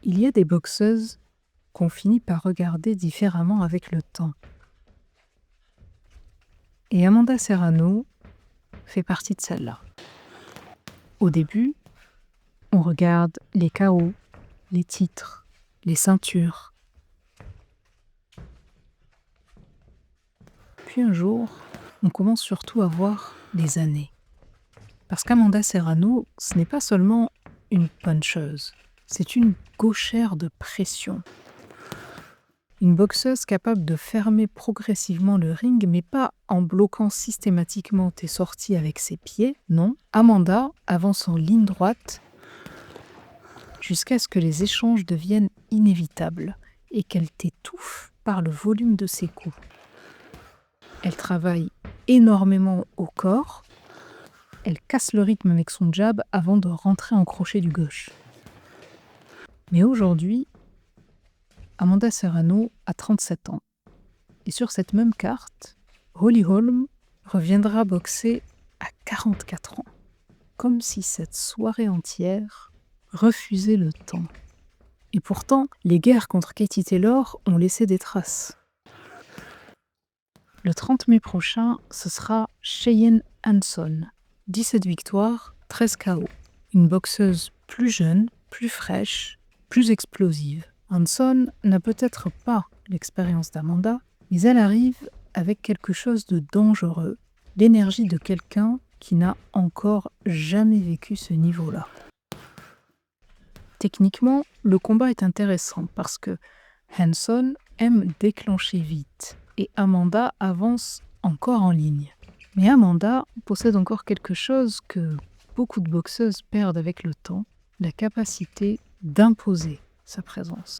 Il y a des boxeuses qu'on finit par regarder différemment avec le temps. Et Amanda Serrano fait partie de celle-là. Au début, on regarde les KO, les titres, les ceintures. Puis un jour, on commence surtout à voir les années. Parce qu'Amanda Serrano, ce n'est pas seulement une puncheuse, c'est une gauchère de pression. Une boxeuse capable de fermer progressivement le ring, mais pas en bloquant systématiquement tes sorties avec ses pieds, non. Amanda avance en ligne droite jusqu'à ce que les échanges deviennent inévitables et qu'elle t'étouffe par le volume de ses coups. Elle travaille énormément au corps, elle casse le rythme avec son jab avant de rentrer en crochet du gauche. Mais aujourd'hui, Amanda Serrano a 37 ans. Et sur cette même carte, Holly Holm reviendra boxer à 44 ans. Comme si cette soirée entière refusait le temps. Et pourtant, les guerres contre Katie Taylor ont laissé des traces. Le 30 mai prochain, ce sera Cheyenne Hanson. 17 victoires, 13 KO. Une boxeuse plus jeune, plus fraîche, plus explosive. Hanson n'a peut-être pas l'expérience d'Amanda, mais elle arrive avec quelque chose de dangereux, l'énergie de quelqu'un qui n'a encore jamais vécu ce niveau-là. Techniquement, le combat est intéressant parce que Hanson aime déclencher vite et Amanda avance encore en ligne. Mais Amanda possède encore quelque chose que beaucoup de boxeuses perdent avec le temps, la capacité d'imposer sa présence.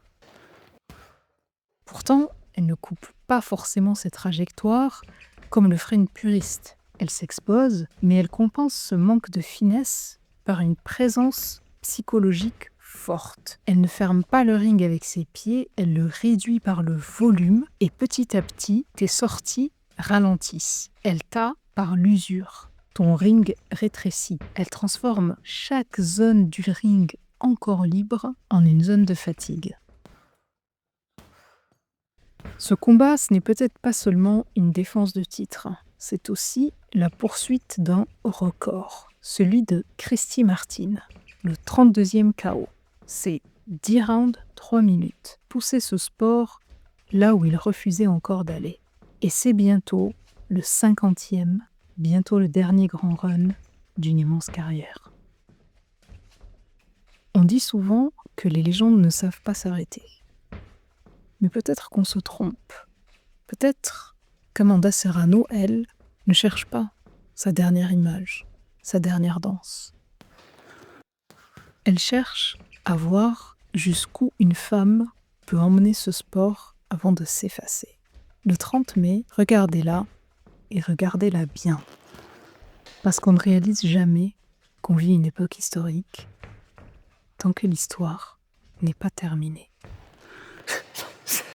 Pourtant, elle ne coupe pas forcément ses trajectoires comme le ferait une puriste. Elle s'expose, mais elle compense ce manque de finesse par une présence psychologique forte. Elle ne ferme pas le ring avec ses pieds, elle le réduit par le volume et petit à petit, tes sorties ralentissent. Elle t'a par l'usure. Ton ring rétrécit. Elle transforme chaque zone du ring encore libre en une zone de fatigue. Ce combat, ce n'est peut-être pas seulement une défense de titre, c'est aussi la poursuite d'un record, celui de Christy Martin, le 32e KO. C'est 10 rounds, 3 minutes. Pousser ce sport là où il refusait encore d'aller. Et c'est bientôt le 50e, bientôt le dernier grand run d'une immense carrière. On dit souvent que les légendes ne savent pas s'arrêter. Mais peut-être qu'on se trompe. Peut-être qu'Amanda Serrano, elle, ne cherche pas sa dernière image, sa dernière danse. Elle cherche à voir jusqu'où une femme peut emmener ce sport avant de s'effacer. Le 30 mai, regardez-la et regardez-la bien. Parce qu'on ne réalise jamais qu'on vit une époque historique tant que l'histoire n'est pas terminée.